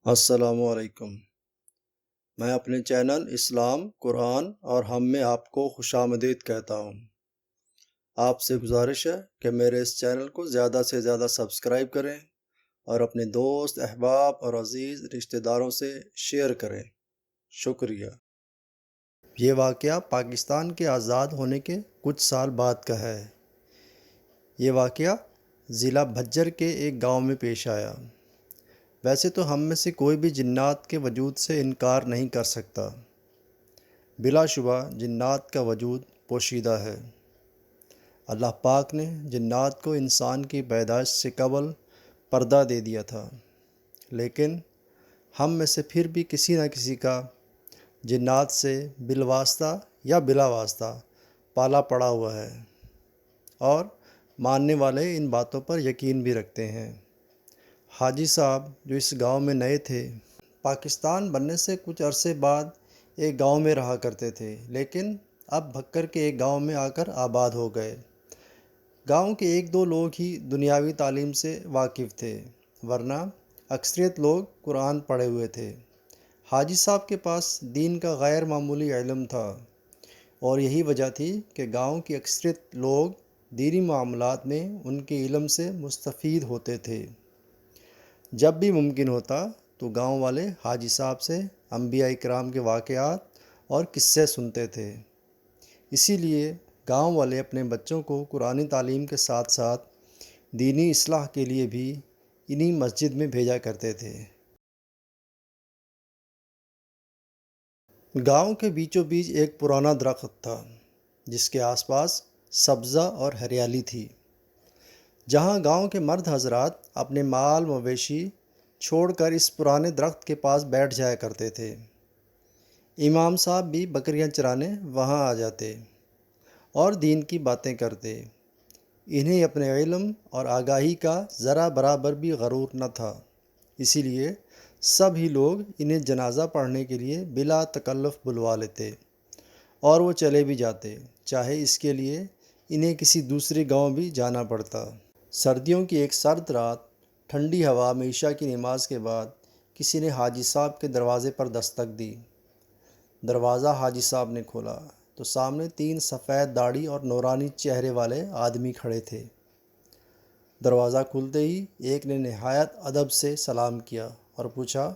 السلام علیکم۔ میں اپنے چینل اسلام، قرآن اور ہم میں آپ کو خوش آمدید کہتا ہوں۔ آپ سے گزارش ہے کہ میرے اس چینل کو زیادہ سے زیادہ سبسکرائب کریں اور اپنے دوست، احباب اور عزیز رشتہ داروں سے شیئر کریں۔ شکریہ۔ یہ واقعہ پاکستان کے آزاد ہونے کے کچھ سال بعد کا ہے۔ یہ واقعہ ضلع بھجر کے ایک گاؤں میں پیش آیا۔ ویسے تو ہم میں سے کوئی بھی جنات کے وجود سے انکار نہیں کر سکتا۔ بلا شبہ جنات کا وجود پوشیدہ ہے۔ اللہ پاک نے جنات کو انسان کی پیدائش سے قبل پردہ دے دیا تھا، لیکن ہم میں سے پھر بھی کسی نہ کسی کا جنات سے بالواسطہ یا بلا واسطہ پالا پڑا ہوا ہے، اور ماننے والے ان باتوں پر یقین بھی رکھتے ہیں۔ حاجی صاحب جو اس گاؤں میں نئے تھے، پاکستان بننے سے کچھ عرصے بعد ایک گاؤں میں رہا کرتے تھے، لیکن اب بھکر کے ایک گاؤں میں آ کر آباد ہو گئے۔ گاؤں کے ایک دو لوگ ہی دنیاوی تعلیم سے واقف تھے، ورنہ اکثریت لوگ قرآن پڑھے ہوئے تھے۔ حاجی صاحب کے پاس دین کا غیر معمولی علم تھا، اور یہی وجہ تھی کہ گاؤں کی اکثریت لوگ دینی معاملات میں ان کے علم سے مستفید ہوتے تھے۔ جب بھی ممکن ہوتا تو گاؤں والے حاجی صاحب سے انبیاء کرام کے واقعات اور قصے سنتے تھے۔ اسی لیے گاؤں والے اپنے بچوں کو قرآنی تعلیم کے ساتھ ساتھ دینی اصلاح کے لیے بھی انہی مسجد میں بھیجا کرتے تھے۔ گاؤں کے بیچوں بیچ ایک پرانا درخت تھا، جس کے آس پاس سبزہ اور ہریالی تھی، جہاں گاؤں کے مرد حضرات اپنے مال مویشی چھوڑ کر اس پرانے درخت کے پاس بیٹھ جایا کرتے تھے۔ امام صاحب بھی بکریاں چرانے وہاں آ جاتے اور دین کی باتیں کرتے۔ انہیں اپنے علم اور آگاہی کا ذرا برابر بھی غرور نہ تھا، اسی لیے سب ہی لوگ انہیں جنازہ پڑھنے کے لیے بلا تکلف بلوا لیتے، اور وہ چلے بھی جاتے، چاہے اس کے لیے انہیں کسی دوسرے گاؤں بھی جانا پڑتا۔ سردیوں کی ایک سرد رات، ٹھنڈی ہوا میں عشاء کی نماز کے بعد کسی نے حاجی صاحب کے دروازے پر دستک دی۔ دروازہ حاجی صاحب نے کھولا تو سامنے 3 سفید داڑھی اور نورانی چہرے والے آدمی کھڑے تھے۔ دروازہ کھلتے ہی ایک نے نہایت ادب سے سلام کیا اور پوچھا،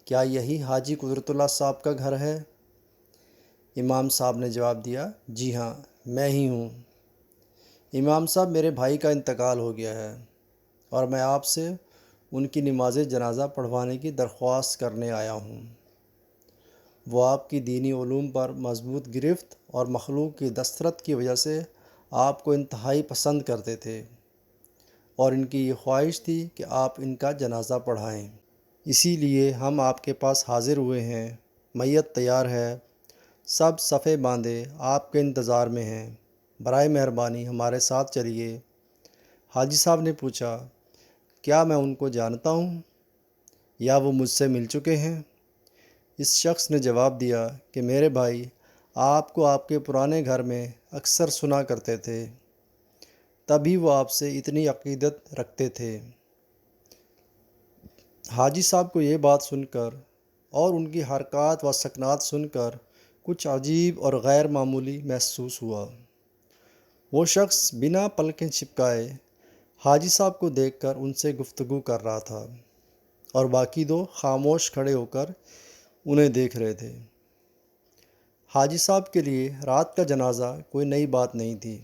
کیا یہی حاجی قدرت اللہ صاحب کا گھر ہے؟ امام صاحب نے جواب دیا، جی ہاں، میں ہی ہوں۔ امام صاحب، میرے بھائی کا انتقال ہو گیا ہے، اور میں آپ سے ان کی نماز جنازہ پڑھوانے کی درخواست کرنے آیا ہوں۔ وہ آپ کی دینی علوم پر مضبوط گرفت اور مخلوق کی دسترت کی وجہ سے آپ کو انتہائی پسند کرتے تھے، اور ان کی یہ خواہش تھی کہ آپ ان کا جنازہ پڑھائیں۔ اسی لیے ہم آپ کے پاس حاضر ہوئے ہیں۔ میت تیار ہے، سب صفے باندھے آپ کے انتظار میں ہیں، برائے مہربانی ہمارے ساتھ چلیے۔ حاجی صاحب نے پوچھا، کیا میں ان کو جانتا ہوں یا وہ مجھ سے مل چکے ہیں؟ اس شخص نے جواب دیا کہ میرے بھائی، آپ کو آپ کے پرانے گھر میں اکثر سنا کرتے تھے، تبھی وہ آپ سے اتنی عقیدت رکھتے تھے۔ حاجی صاحب کو یہ بات سن کر اور ان کی حرکات و سکنات سن کر کچھ عجیب اور غیر معمولی محسوس ہوا۔ وہ شخص بنا پلکیں چھپکائے حاجی صاحب کو دیکھ کر ان سے گفتگو کر رہا تھا، اور باقی دو خاموش کھڑے ہو کر انہیں دیکھ رہے تھے۔ حاجی صاحب کے لیے رات کا جنازہ کوئی نئی بات نہیں تھی،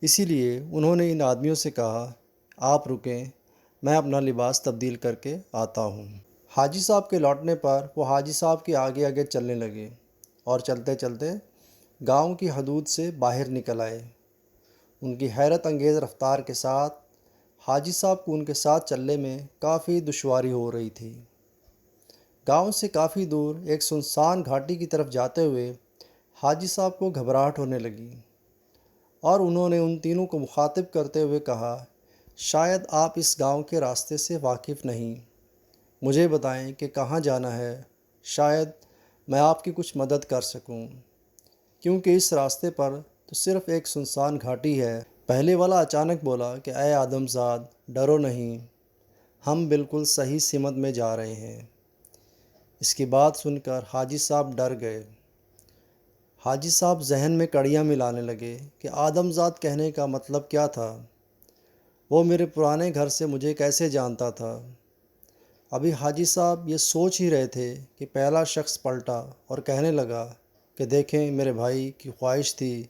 اسی لیے انہوں نے ان آدمیوں سے کہا، آپ رکیں، میں اپنا لباس تبدیل کر کے آتا ہوں۔ حاجی صاحب کے لوٹنے پر وہ حاجی صاحب کے آگے آگے چلنے لگے، اور چلتے چلتے گاؤں کی حدود سے باہر نکل آئے۔ ان کی حیرت انگیز رفتار کے ساتھ حاجی صاحب کو ان کے ساتھ چلنے میں کافی دشواری ہو رہی تھی۔ گاؤں سے کافی دور ایک سنسان گھاٹی کی طرف جاتے ہوئے حاجی صاحب کو گھبراہٹ ہونے لگی، اور انہوں نے ان تینوں کو مخاطب کرتے ہوئے کہا، شاید آپ اس گاؤں کے راستے سے واقف نہیں، مجھے بتائیں کہ کہاں جانا ہے، شاید میں آپ کی کچھ مدد کر سکوں، کیونکہ اس راستے پر تو صرف ایک سنسان گھاٹی ہے۔ پہلے والا اچانک بولا کہ اے آدم زاد، ڈرو نہیں، ہم بالکل صحیح سمت میں جا رہے ہیں۔ اس کی بات سن کر حاجی صاحب ڈر گئے۔ حاجی صاحب ذہن میں کڑیاں ملانے لگے کہ آدم ذات کہنے کا مطلب کیا تھا۔ وہ میرے پرانے گھر سے مجھے کیسے جانتا تھا؟ ابھی حاجی صاحب یہ سوچ ہی رہے تھے کہ پہلا شخص پلٹا اور کہنے لگا کہ دیکھیں، میرے بھائی کی خواہش تھی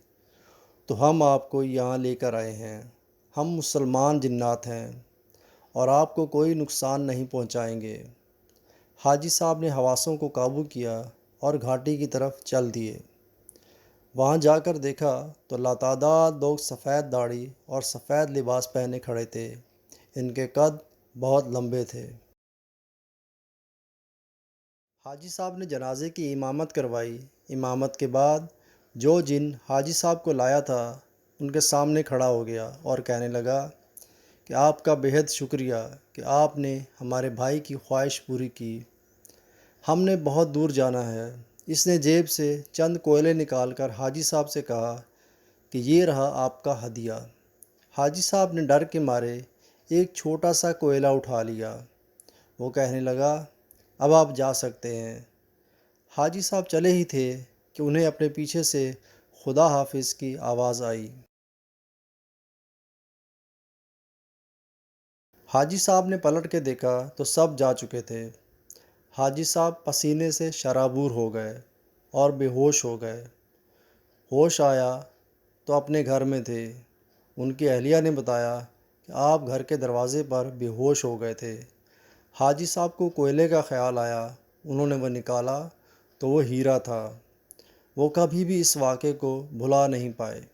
تو ہم آپ کو یہاں لے کر آئے ہیں۔ ہم مسلمان جنات ہیں اور آپ کو کوئی نقصان نہیں پہنچائیں گے۔ حاجی صاحب نے حواسوں کو قابو کیا اور گھاٹی کی طرف چل دیے۔ وہاں جا کر دیکھا تو لاتعداد لوگ سفید داڑھی اور سفید لباس پہنے کھڑے تھے۔ ان کے قد بہت لمبے تھے۔ حاجی صاحب نے جنازے کی امامت کروائی۔ امامت کے بعد جو جن حاجی صاحب کو لایا تھا ان کے سامنے کھڑا ہو گیا اور کہنے لگا کہ آپ کا بہت شکریہ کہ آپ نے ہمارے بھائی کی خواہش پوری کی۔ ہم نے بہت دور جانا ہے۔ اس نے جیب سے چند کوئلے نکال کر حاجی صاحب سے کہا کہ یہ رہا آپ کا ہدیہ۔ حاجی صاحب نے ڈر کے مارے ایک چھوٹا سا کوئلہ اٹھا لیا۔ وہ کہنے لگا اب آپ جا سکتے ہیں۔ حاجی صاحب چلے ہی تھے کہ انہیں اپنے پیچھے سے خدا حافظ کی آواز آئی۔ حاجی صاحب نے پلٹ کے دیکھا تو سب جا چکے تھے۔ حاجی صاحب پسینے سے شرابور ہو گئے اور بے ہوش ہو گئے۔ ہوش آیا تو اپنے گھر میں تھے۔ ان کی اہلیہ نے بتایا کہ آپ گھر کے دروازے پر بے ہوش ہو گئے تھے۔ حاجی صاحب کو کوئلے کا خیال آیا۔ انہوں نے وہ نکالا تو وہ ہیرا تھا۔ وہ کبھی بھی اس واقعے کو بھلا نہیں پائے۔